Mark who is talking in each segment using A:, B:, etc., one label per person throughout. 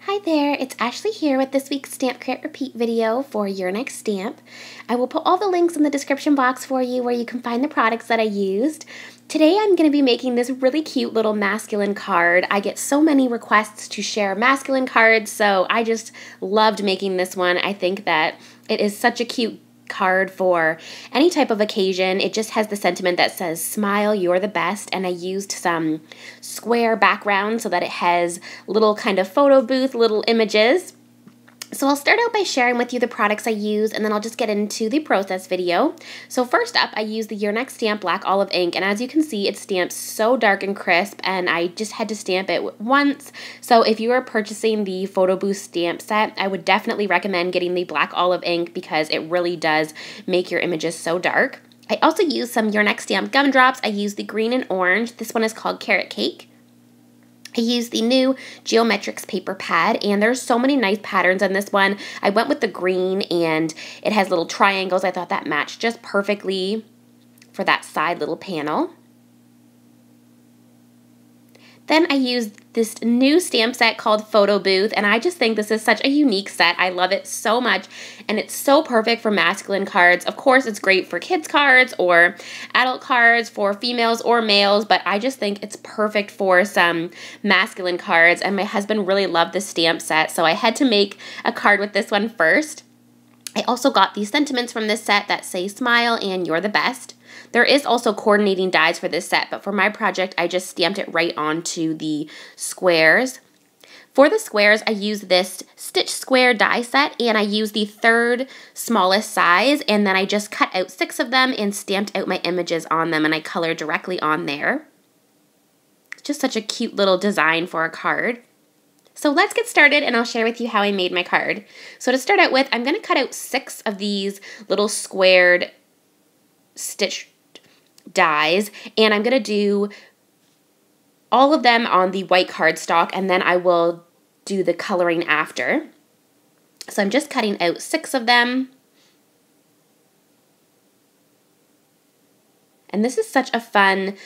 A: Hi there, it's Ashley here with this week's Stamp Create Repeat video for Your Next Stamp. I will put all the links in the description box for you where you can find the products that I used. Today I'm going to be making this really cute little masculine card. I get so many requests to share masculine cards, so I just loved making this one. I think that it is such a cute card for any type of occasion. It just has the sentiment that says smile, you're the best, and I used some square background so that it has little kind of photo booth, little images. So I'll start out by sharing with you the products I use, and then I'll just get into the process video. So first up, I use the Your Next Stamp Black Olive ink, and as you can see, it stamps so dark and crisp, and I just had to stamp it once. So if you are purchasing the Photo Booth stamp set, I would definitely recommend getting the Black Olive ink because it really does make your images so dark. I also use some Your Next Stamp gumdrops. I use the green and orange. This one is called Carrot Cake. I used the new Geometrix paper pad, and there's so many nice patterns on this one. I went with the green, and it has little triangles. I thought that matched just perfectly for that side little panel. Then I used this new stamp set called Photo Booth, and I just think this is such a unique set. I love it so much, and it's so perfect for masculine cards. Of course, it's great for kids cards or adult cards for females or males, but I just think it's perfect for some masculine cards, and my husband really loved this stamp set, so I had to make a card with this one first. I also got these sentiments from this set that say smile and you're the best. There is also coordinating dies for this set, but for my project, I just stamped it right onto the squares. For the squares, I used this Stitch Square die set, and I used the third smallest size, and then I just cut out 6 of them and stamped out my images on them, and I colored directly on there. It's just such a cute little design for a card. So let's get started, and I'll share with you how I made my card. So to start out with, I'm going to cut out 6 of these little squared stitch dies, and I'm going to do all of them on the white cardstock, and then I will do the coloring after. So I'm just cutting out 6 of them. And this is such a fun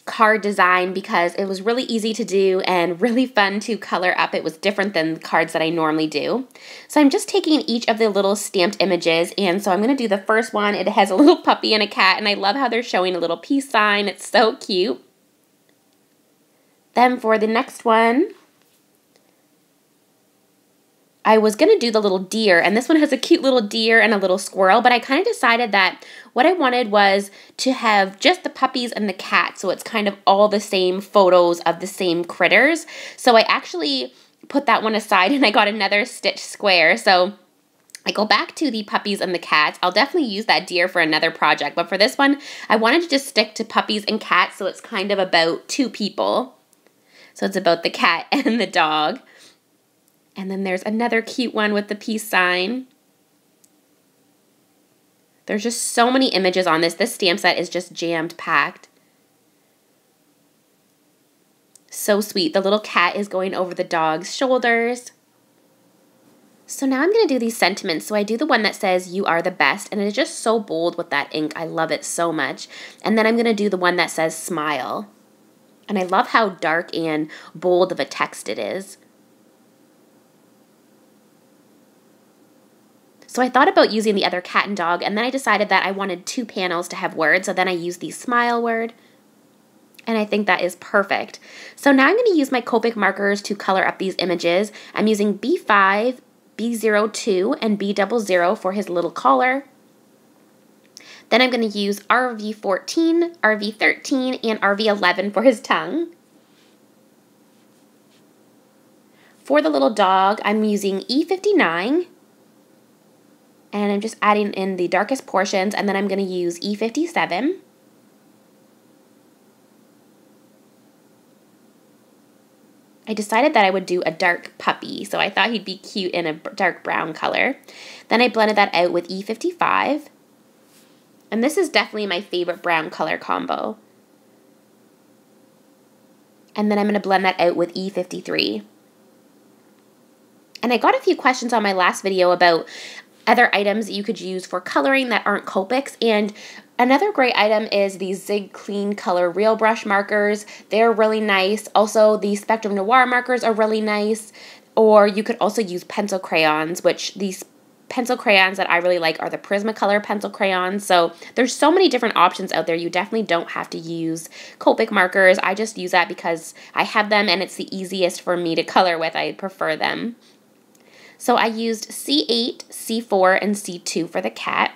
A: card design because it was really easy to do and really fun to color up. It was different than the cards that I normally do. So I'm just taking each of the little stamped images, and so I'm going to do the first one. It has a little puppy and a cat, and I love how they're showing a little peace sign. It's so cute. Then for the next one, I was going to do the little deer, and this one has a cute little deer and a little squirrel, but I kind of decided that what I wanted was to have just the puppies and the cat, so it's kind of all the same photos of the same critters. So I actually put that one aside, and I got another stitch square. So I go back to the puppies and the cats. I'll definitely use that deer for another project, but for this one, I wanted to just stick to puppies and cats, so it's kind of about 2 people. So it's about the cat and the dog. And then there's another cute one with the peace sign. There's just so many images on this. This stamp set is just jammed packed. So sweet. The little cat is going over the dog's shoulders. So now I'm going to do these sentiments. So I do the one that says you are the best, and it is just so bold with that ink. I love it so much. And then I'm going to do the one that says smile. And I love how dark and bold of a text it is. So I thought about using the other cat and dog, and then I decided that I wanted 2 panels to have words, so then I used the smile word, and I think that is perfect. So now I'm going to use my Copic markers to color up these images. I'm using B5, B02, and B00 for his little collar. Then I'm going to use RV14, RV13, and RV11 for his tongue. For the little dog, I'm using E59, and I'm just adding in the darkest portions, and then I'm going to use E57. I decided that I would do a dark puppy, so I thought he'd be cute in a dark brown color. Then I blended that out with E55. And this is definitely my favorite brown color combo. And then I'm going to blend that out with E53. And I got a few questions on my last video about other items that you could use for coloring that aren't Copics, and another great item is these Zig Clean Color Real Brush markers. They're really nice. Also, the Spectrum Noir markers are really nice. or you could also use pencil crayons, which these pencil crayons that I really like are the Prismacolor pencil crayons. So there's so many different options out there. You definitely don't have to use Copic markers. I just use that because I have them and it's the easiest for me to color with. I prefer them. So I used C8, C4, and C2 for the cat.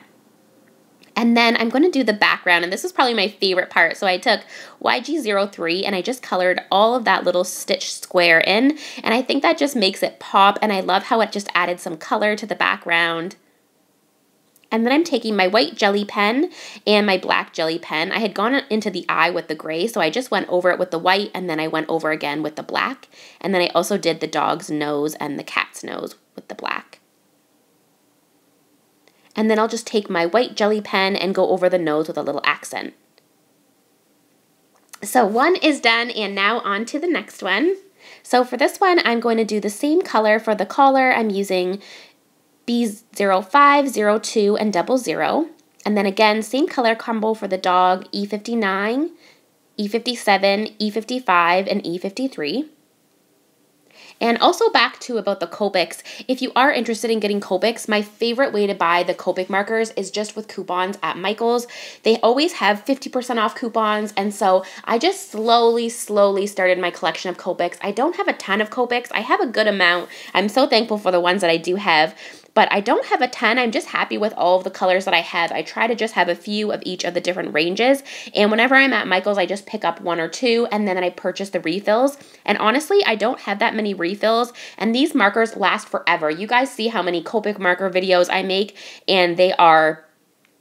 A: And then I'm going to do the background, and this is probably my favorite part. So I took YG03 and I just colored all of that little stitch square in, and I think that just makes it pop, and I love how it just added some color to the background. And then I'm taking my white jelly pen and my black jelly pen. I had gone into the eye with the gray, so I just went over it with the white, and then I went over again with the black. And then I also did the dog's nose and the cat's nose with the black. And then I'll just take my white jelly pen and go over the nose with a little accent. So one is done, and now on to the next one. So for this one, I'm going to do the same color for the collar. I'm using B05, 02, and 00. And then again, same color combo for the dog, E59, E57, E55, and E53. And also back to about the Copics, if you are interested in getting Copics, my favorite way to buy the Copic markers is just with coupons at Michael's. They always have 50% off coupons, and so I just slowly started my collection of Copics. I don't have a ton of Copics. I have a good amount. I'm so thankful for the ones that I do have, but I don't have a ton. I'm just happy with all of the colors that I have. I try to just have a few of each of the different ranges, and whenever I'm at Michael's, I just pick up one or two, and then I purchase the refills. And honestly, I don't have that many refills, and these markers last forever. You guys see how many Copic marker videos I make, and they are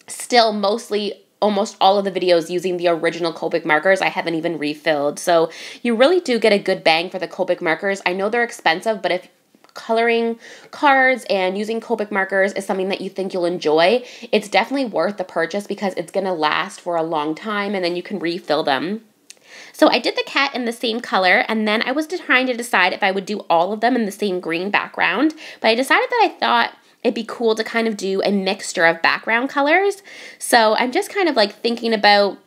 A: still mostly almost all of the videos using the original Copic markers. I haven't even refilled. So you really do get a good bang for the Copic markers. I know they're expensive, but if coloring cards and using Copic markers is something that you think you'll enjoy, it's definitely worth the purchase because it's going to last for a long time, and then you can refill them. So I did the cat in the same color, and then I was trying to decide if I would do all of them in the same green background, but I decided that I thought it'd be cool to kind of do a mixture of background colors. So I'm just kind of like thinking about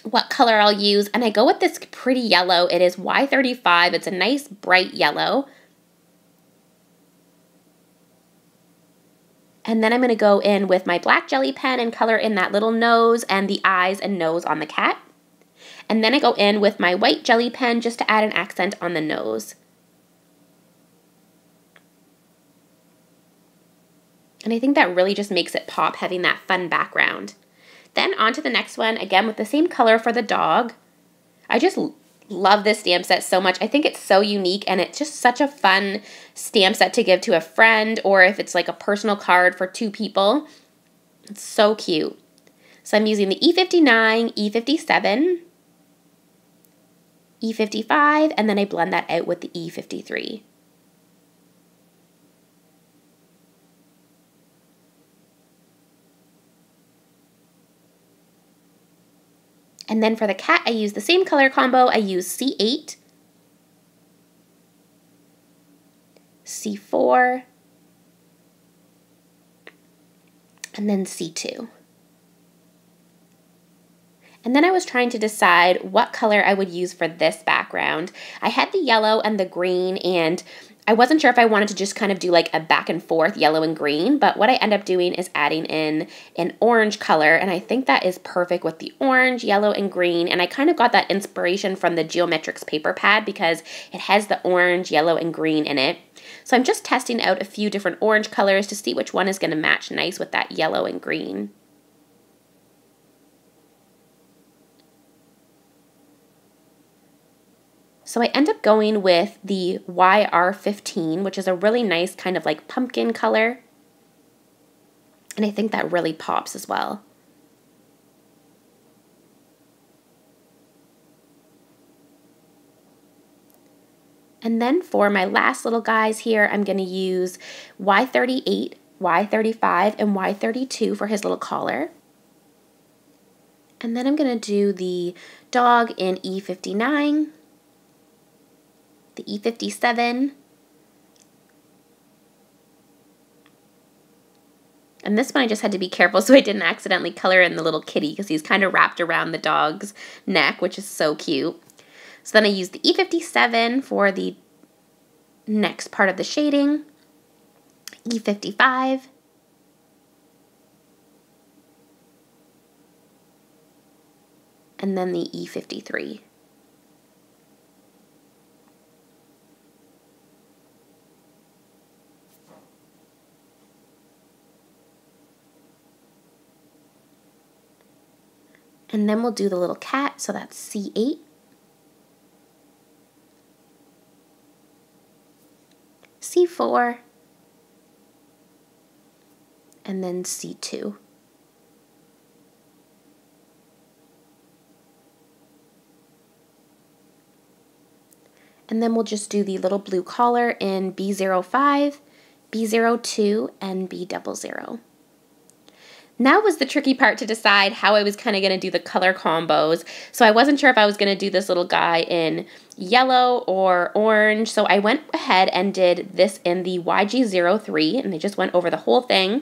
A: what color I'll use, and I go with this pretty yellow. It is Y35. It's a nice bright yellow. And then I'm going to go in with my black jelly pen and color in that little nose and the eyes and nose on the cat. And then I go in with my white jelly pen just to add an accent on the nose. And I think that really just makes it pop, having that fun background. Then on to the next one, again with the same color for the dog. I just love this stamp set so much. I think it's so unique, and it's just such a fun stamp set to give to a friend, or if it's like a personal card for two people. It's so cute. So I'm using the E59, E57, E55, and then I blend that out with the E53. And then for the cat, I use the same color combo. I use C8, C4, and then C2. And then I was trying to decide what color I would use for this background. I had the yellow and the green, and I wasn't sure if I wanted to just kind of do like a back and forth yellow and green, but what I end up doing is adding in an orange color, and I think that is perfect with the orange, yellow, and green, and I kind of got that inspiration from the Geometrix paper pad because it has the orange, yellow, and green in it. So I'm just testing out a few different orange colors to see which one is going to match nice with that yellow and green. So I end up going with the YR15, which is a really nice kind of like pumpkin color. And I think that really pops as well. And then for my last little guys here, I'm going to use Y38, Y35, and Y32 for his little collar. And then I'm going to do the dog in E59, the E57, and this one I just had to be careful so I didn't accidentally color in the little kitty because he's kind of wrapped around the dog's neck, which is so cute. So then I used the E57 for the next part of the shading, E55, and then the E53. And then we'll do the little cat, so that's C8. C4. And then C2. And then we'll just do the little blue collar in B05, B02, and B00. Now was the tricky part to decide how I was kind of going to do the color combos. So I wasn't sure if I was going to do this little guy in yellow or orange. So I went ahead and did this in the YG03, and I just went over the whole thing.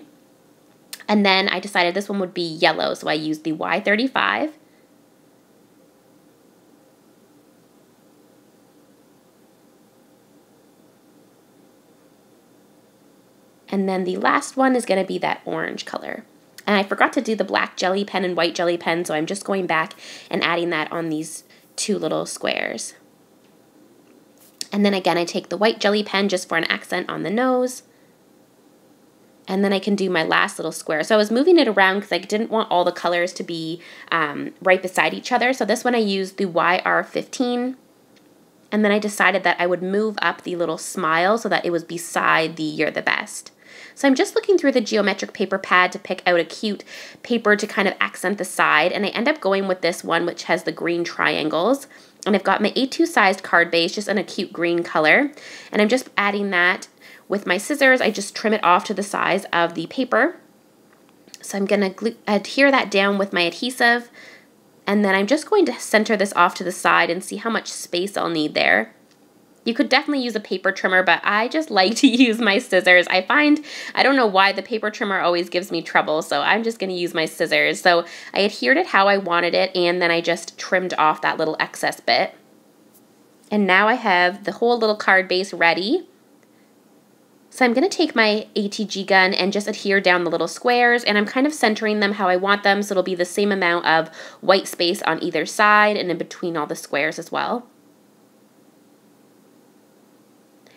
A: And then I decided this one would be yellow, so I used the Y35. And then the last one is going to be that orange color. And I forgot to do the black jelly pen and white jelly pen, so I'm just going back and adding that on these two little squares. And then again, I take the white jelly pen just for an accent on the nose. And then I can do my last little square. So I was moving it around because I didn't want all the colors to be right beside each other. So this one I used the YR15. And then I decided that I would move up the little smile so that it was beside the You're the Best. So I'm just looking through the geometric paper pad to pick out a cute paper to kind of accent the side, and I end up going with this one which has the green triangles. And I've got my A2 sized card base just in a cute green color, and I'm just adding that with my scissors. I just trim it off to the size of the paper. So I'm going to adhere that down with my adhesive, and then I'm just going to center this off to the side and see how much space I'll need there. You could definitely use a paper trimmer, but I just like to use my scissors. I don't know why the paper trimmer always gives me trouble, so I'm just going to use my scissors. So I adhered it how I wanted it, and then I just trimmed off that little excess bit. And now I have the whole little card base ready. So I'm going to take my ATG gun and just adhere down the little squares, and I'm kind of centering them how I want them, so it'll be the same amount of white space on either side and in between all the squares as well.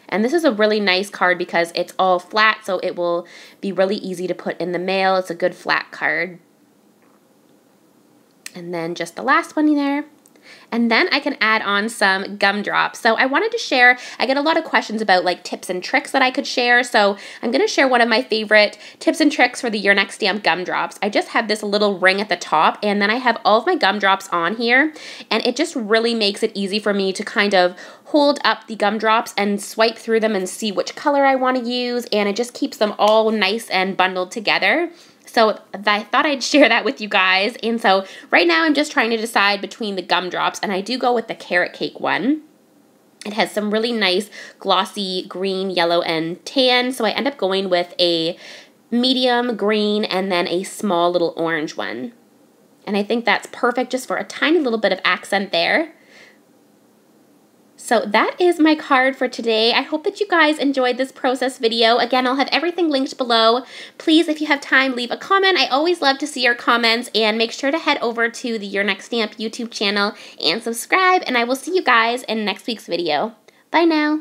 A: And this is a really nice card because it's all flat, so it will be really easy to put in the mail. It's a good flat card. And then just the last one there. And then I can add on some gumdrops. So I wanted to share, I get a lot of questions about like tips and tricks that I could share. So I'm going to share one of my favorite tips and tricks for the Your Next Stamp gumdrops. I just have this little ring at the top, and then I have all of my gumdrops on here. And it just really makes it easy for me to kind of hold up the gumdrops and swipe through them and see which color I want to use. And it just keeps them all nice and bundled together. So I thought I'd share that with you guys. And so right now I'm just trying to decide between the gumdrops, and I do go with the carrot cake one. It has some really nice glossy green, yellow, and tan. So I end up going with a medium green and then a small little orange one. And I think that's perfect just for a tiny little bit of accent there. So that is my card for today. I hope that you guys enjoyed this process video. Again, I'll have everything linked below. Please, if you have time, leave a comment. I always love to see your comments, and make sure to head over to the Your Next Stamp YouTube channel and subscribe, and I will see you guys in next week's video. Bye now.